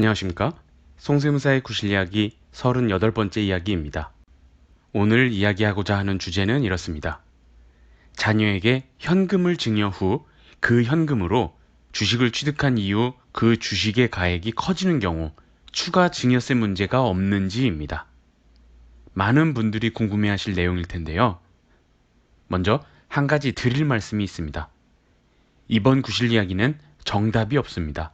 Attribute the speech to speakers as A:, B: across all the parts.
A: 안녕하십니까? 송세무사의 구실이야기 38번째 이야기입니다. 오늘 이야기하고자 하는 주제는 이렇습니다. 자녀에게 현금을 증여 후 그 현금으로 주식을 취득한 이후 그 주식의 가액이 커지는 경우 추가 증여세 문제가 없는지입니다. 많은 분들이 궁금해하실 내용일 텐데요. 먼저 한 가지 드릴 말씀이 있습니다. 이번 구실 이야기는 정답이 없습니다.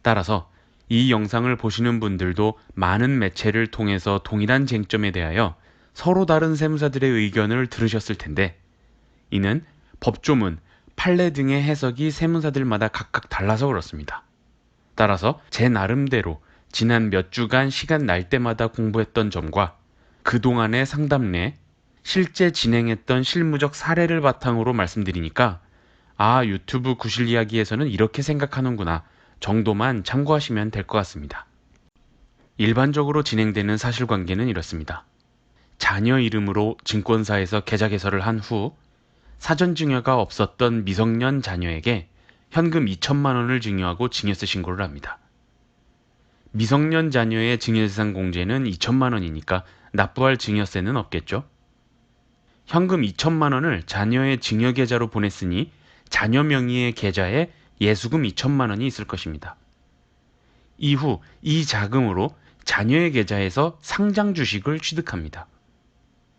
A: 따라서 이 영상을 보시는 분들도 많은 매체를 통해서 동일한 쟁점에 대하여 서로 다른 세무사들의 의견을 들으셨을 텐데, 이는 법조문, 판례 등의 해석이 세무사들마다 각각 달라서 그렇습니다. 따라서 제 나름대로 지난 몇 주간 시간 날 때마다 공부했던 점과 그동안의 상담 내 실제 진행했던 실무적 사례를 바탕으로 말씀드리니까 유튜브 구실 이야기에서는 이렇게 생각하는구나 정도만 참고하시면 될 것 같습니다. 일반적으로 진행되는 사실관계는 이렇습니다. 자녀 이름으로 증권사에서 계좌 개설을 한 후 사전 증여가 없었던 미성년 자녀에게 현금 2천만 원을 증여하고 증여세 신고를 합니다. 미성년 자녀의 증여재산 공제는 2천만 원이니까 납부할 증여세는 없겠죠? 현금 2천만 원을 자녀의 증여계좌로 보냈으니 자녀 명의의 계좌에 예수금 2천만 원이 있을 것입니다. 이후 이 자금으로 자녀의 계좌에서 상장 주식을 취득합니다.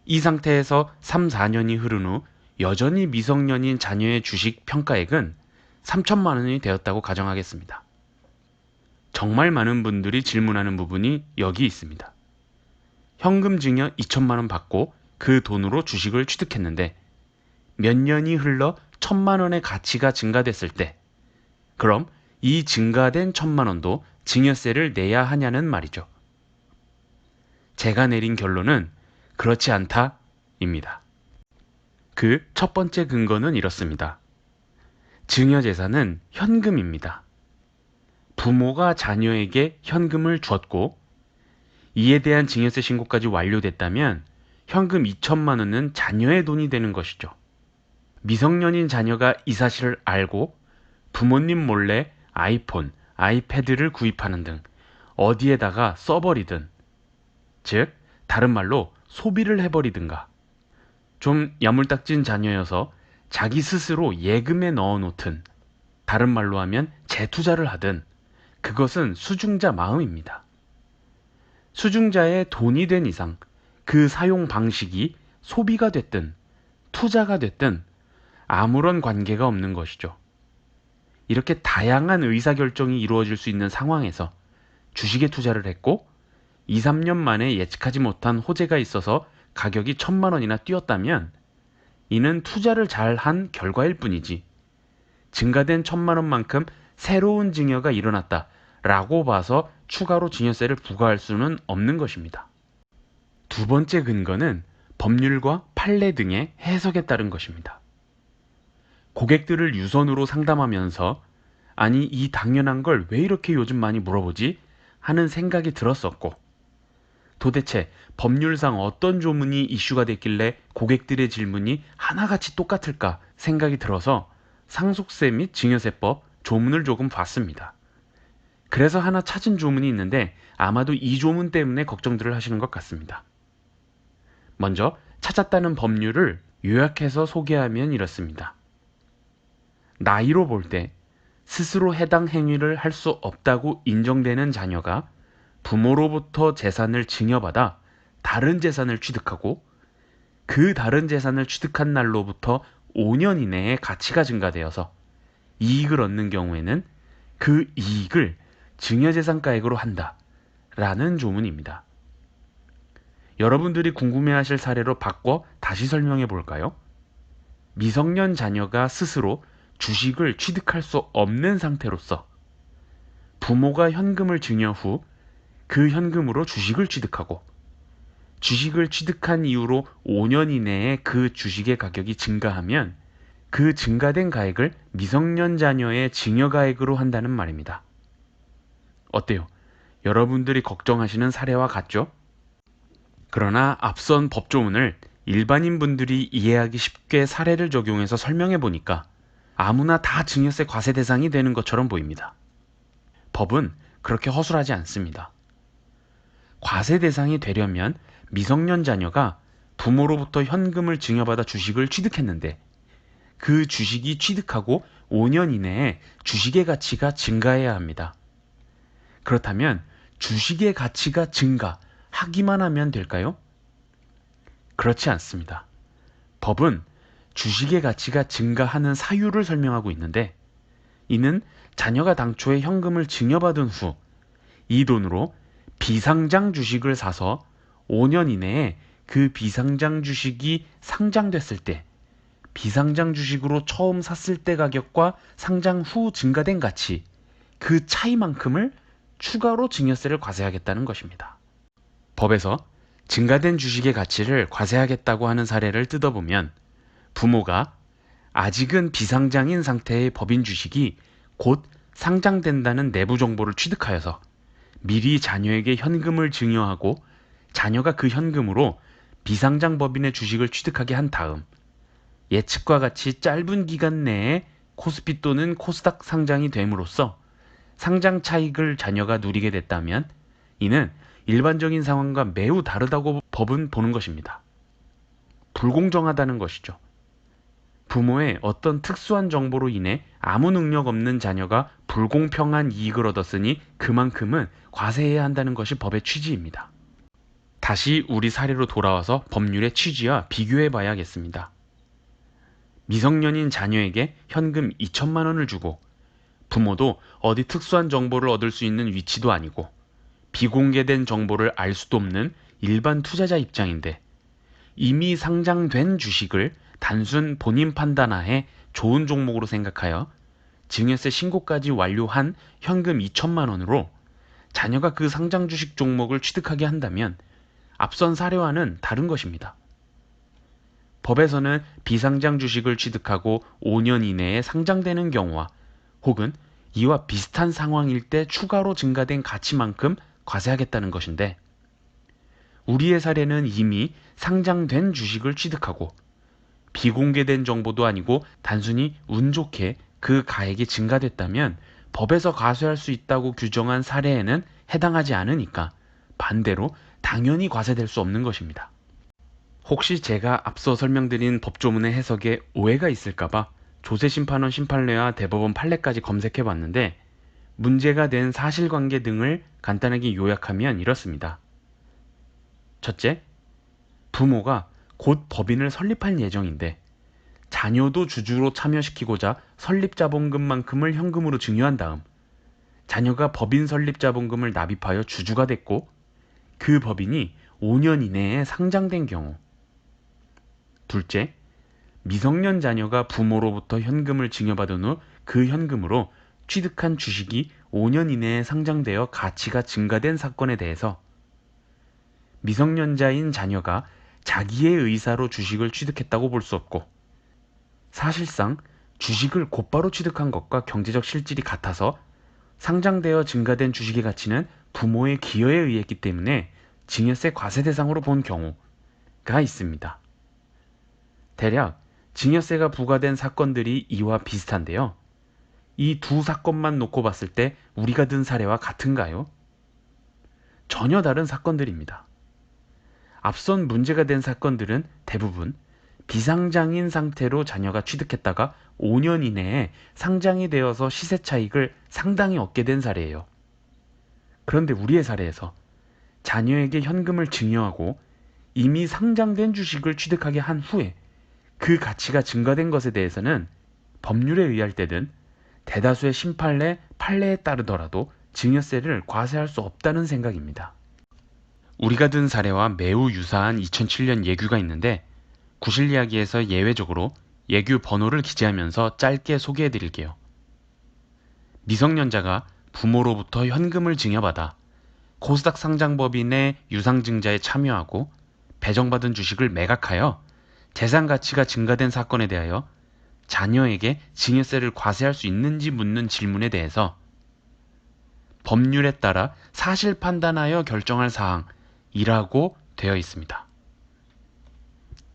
A: 이 상태에서 3, 4년이 흐른 후 여전히 미성년인 자녀의 주식 평가액은 3천만 원이 되었다고 가정하겠습니다. 정말 많은 분들이 질문하는 부분이 여기 있습니다. 현금 증여 2천만 원 받고 그 돈으로 주식을 취득했는데 몇 년이 흘러 1천만 원의 가치가 증가됐을 때 그럼 이 증가된 1천만 원도 증여세를 내야 하냐는 말이죠. 제가 내린 결론은 그렇지 않다입니다. 그 첫 번째 근거는 이렇습니다. 증여재산은 현금입니다. 부모가 자녀에게 현금을 줬고 이에 대한 증여세 신고까지 완료됐다면 현금 2천만 원은 자녀의 돈이 되는 것이죠. 미성년인 자녀가 이 사실을 알고 부모님 몰래 아이폰, 아이패드를 구입하는 등 어디에다가 써버리든, 즉 다른 말로 소비를 해버리든가, 좀 야물딱진 자녀여서 자기 스스로 예금에 넣어놓든, 다른 말로 하면 재투자를 하든 그것은 수중자 마음입니다. 수중자의 돈이 된 이상 그 사용 방식이 소비가 됐든 투자가 됐든 아무런 관계가 없는 것이죠. 이렇게 다양한 의사결정이 이루어질 수 있는 상황에서 주식에 투자를 했고 2, 3년 만에 예측하지 못한 호재가 있어서 가격이 1천만 원이나 뛰었다면 이는 투자를 잘한 결과일 뿐이지 증가된 1천만 원만큼 새로운 증여가 일어났다라고 봐서 추가로 증여세를 부과할 수는 없는 것입니다. 두 번째 근거는 법률과 판례 등의 해석에 따른 것입니다. 고객들을 유선으로 상담하면서 아니 이 당연한 걸 왜 이렇게 요즘 많이 물어보지? 하는 생각이 들었었고, 도대체 법률상 어떤 조문이 이슈가 됐길래 고객들의 질문이 하나같이 똑같을까 생각이 들어서 상속세 및 증여세법 조문을 조금 봤습니다. 그래서 하나 찾은 조문이 있는데 아마도 이 조문 때문에 걱정들을 하시는 것 같습니다. 먼저 찾았다는 법률을 요약해서 소개하면 이렇습니다. 나이로 볼 때 스스로 해당 행위를 할 수 없다고 인정되는 자녀가 부모로부터 재산을 증여받아 다른 재산을 취득하고 그 다른 재산을 취득한 날로부터 5년 이내에 가치가 증가되어서 이익을 얻는 경우에는 그 이익을 증여재산가액으로 한다라는 조문입니다. 여러분들이 궁금해하실 사례로 바꿔 다시 설명해 볼까요? 미성년 자녀가 스스로 주식을 취득할 수 없는 상태로서 부모가 현금을 증여 후 그 현금으로 주식을 취득하고 주식을 취득한 이후로 5년 이내에 그 주식의 가격이 증가하면 그 증가된 가액을 미성년 자녀의 증여가액으로 한다는 말입니다. 어때요? 여러분들이 걱정하시는 사례와 같죠? 그러나 앞선 법조문을 일반인 분들이 이해하기 쉽게 사례를 적용해서 설명해 보니까 아무나 다 증여세 과세 대상이 되는 것처럼 보입니다. 법은 그렇게 허술하지 않습니다. 과세 대상이 되려면 미성년 자녀가 부모로부터 현금을 증여받아 주식을 취득했는데 그 주식이 취득하고 5년 이내에 주식의 가치가 증가해야 합니다. 그렇다면 주식의 가치가 증가하기만 하면 될까요? 그렇지 않습니다. 법은 주식의 가치가 증가하는 사유를 설명하고 있는데 이는 자녀가 당초에 현금을 증여받은 후 이 돈으로 비상장 주식을 사서 5년 이내에 그 비상장 주식이 상장됐을 때 비상장 주식으로 처음 샀을 때 가격과 상장 후 증가된 가치, 그 차이만큼을 추가로 증여세를 과세하겠다는 것입니다. 법에서 증가된 주식의 가치를 과세하겠다고 하는 사례를 뜯어보면 부모가 아직은 비상장인 상태의 법인 주식이 곧 상장된다는 내부 정보를 취득하여서 미리 자녀에게 현금을 증여하고 자녀가 그 현금으로 비상장 법인의 주식을 취득하게 한 다음 예측과 같이 짧은 기간 내에 코스피 또는 코스닥 상장이 됨으로써 상장 차익을 자녀가 누리게 됐다면 이는 일반적인 상황과 매우 다르다고 법은 보는 것입니다. 불공정하다는 것이죠. 부모의 어떤 특수한 정보로 인해 아무 능력 없는 자녀가 불공평한 이익을 얻었으니 그만큼은 과세해야 한다는 것이 법의 취지입니다. 다시 우리 사례로 돌아와서 법률의 취지와 비교해 봐야겠습니다. 미성년인 자녀에게 현금 2천만 원을 주고 부모도 어디 특수한 정보를 얻을 수 있는 위치도 아니고 비공개된 정보를 알 수도 없는 일반 투자자 입장인데 이미 상장된 주식을 단순 본인 판단하에 좋은 종목으로 생각하여 증여세 신고까지 완료한 현금 2천만 원으로 자녀가 그 상장 주식 종목을 취득하게 한다면 앞선 사례와는 다른 것입니다. 법에서는 비상장 주식을 취득하고 5년 이내에 상장되는 경우와 혹은 이와 비슷한 상황일 때 추가로 증가된 가치만큼 과세하겠다는 것인데 우리의 사례는 이미 상장된 주식을 취득하고 비공개된 정보도 아니고 단순히 운 좋게 그 가액이 증가됐다면 법에서 과세할 수 있다고 규정한 사례에는 해당하지 않으니까 반대로 당연히 과세될 수 없는 것입니다. 혹시 제가 앞서 설명드린 법조문의 해석에 오해가 있을까봐 조세심판원 심판례와 대법원 판례까지 검색해봤는데 문제가 된 사실관계 등을 간단하게 요약하면 이렇습니다. 첫째, 부모가 곧 법인을 설립할 예정인데 자녀도 주주로 참여시키고자 설립자본금만큼을 현금으로 증여한 다음 자녀가 법인 설립자본금을 납입하여 주주가 됐고 그 법인이 5년 이내에 상장된 경우. 둘째, 미성년 자녀가 부모로부터 현금을 증여받은 후 그 현금으로 취득한 주식이 5년 이내에 상장되어 가치가 증가된 사건에 대해서 미성년자인 자녀가 자기의 의사로 주식을 취득했다고 볼 수 없고 사실상 주식을 곧바로 취득한 것과 경제적 실질이 같아서 상장되어 증가된 주식의 가치는 부모의 기여에 의했기 때문에 증여세 과세 대상으로 본 경우가 있습니다. 대략 증여세가 부과된 사건들이 이와 비슷한데요. 이 두 사건만 놓고 봤을 때 우리가 든 사례와 같은가요? 전혀 다른 사건들입니다. 앞선 문제가 된 사건들은 대부분 비상장인 상태로 자녀가 취득했다가 5년 이내에 상장이 되어서 시세 차익을 상당히 얻게 된 사례예요. 그런데 우리의 사례에서 자녀에게 현금을 증여하고 이미 상장된 주식을 취득하게 한 후에 그 가치가 증가된 것에 대해서는 법률에 의할 때든 대다수의 심판례, 판례에 따르더라도 증여세를 과세할 수 없다는 생각입니다. 우리가 든 사례와 매우 유사한 2007년 예규가 있는데 구실 이야기에서 예외적으로 예규 번호를 기재하면서 짧게 소개해 드릴게요. 미성년자가 부모로부터 현금을 증여받아 코스닥 상장법인의 유상증자에 참여하고 배정받은 주식을 매각하여 재산 가치가 증가된 사건에 대하여 자녀에게 증여세를 과세할 수 있는지 묻는 질문에 대해서 법률에 따라 사실 판단하여 결정할 사항이라고 되어 있습니다.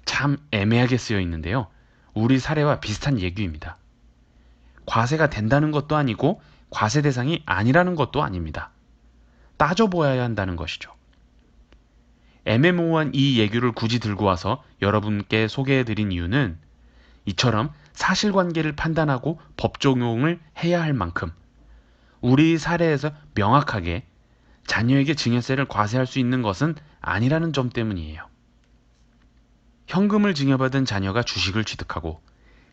A: 참 애매하게 쓰여 있는데요. 우리 사례와 비슷한 예규입니다. 과세가 된다는 것도 아니고 과세 대상이 아니라는 것도 아닙니다. 따져보아야 한다는 것이죠. 애매모호한 이 예규를 굳이 들고 와서 여러분께 소개해드린 이유는 이처럼 사실관계를 판단하고 법 적용을 해야 할 만큼 우리 사례에서 명확하게 자녀에게 증여세를 과세할 수 있는 것은 아니라는 점 때문이에요. 현금을 증여받은 자녀가 주식을 취득하고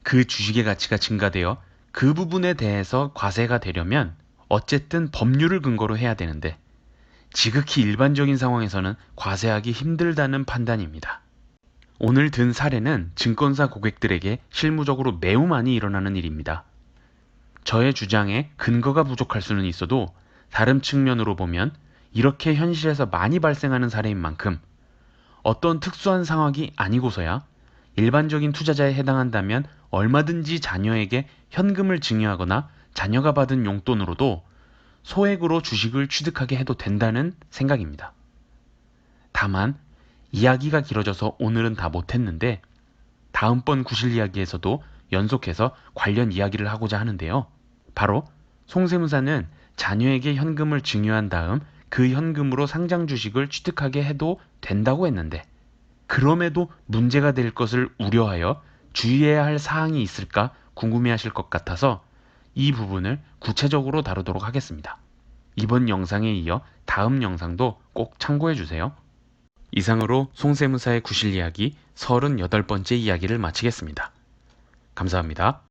A: 그 주식의 가치가 증가되어 그 부분에 대해서 과세가 되려면 어쨌든 법률을 근거로 해야 되는데 지극히 일반적인 상황에서는 과세하기 힘들다는 판단입니다. 오늘 든 사례는 증권사 고객들에게 실무적으로 매우 많이 일어나는 일입니다. 저의 주장에 근거가 부족할 수는 있어도 다른 측면으로 보면 이렇게 현실에서 많이 발생하는 사례인 만큼 어떤 특수한 상황이 아니고서야 일반적인 투자자에 해당한다면 얼마든지 자녀에게 현금을 증여하거나 자녀가 받은 용돈으로도 소액으로 주식을 취득하게 해도 된다는 생각입니다. 다만 이야기가 길어져서 오늘은 다 못했는데 다음번 구실 이야기에서도 연속해서 관련 이야기를 하고자 하는데요. 바로 송세무사는 자녀에게 현금을 증여한 다음 그 현금으로 상장 주식을 취득하게 해도 된다고 했는데 그럼에도 문제가 될 것을 우려하여 주의해야 할 사항이 있을까 궁금해하실 것 같아서 이 부분을 구체적으로 다루도록 하겠습니다. 이번 영상에 이어 다음 영상도 꼭 참고해 주세요. 이상으로 송세무사의 구실 이야기 38번째 이야기를 마치겠습니다. 감사합니다.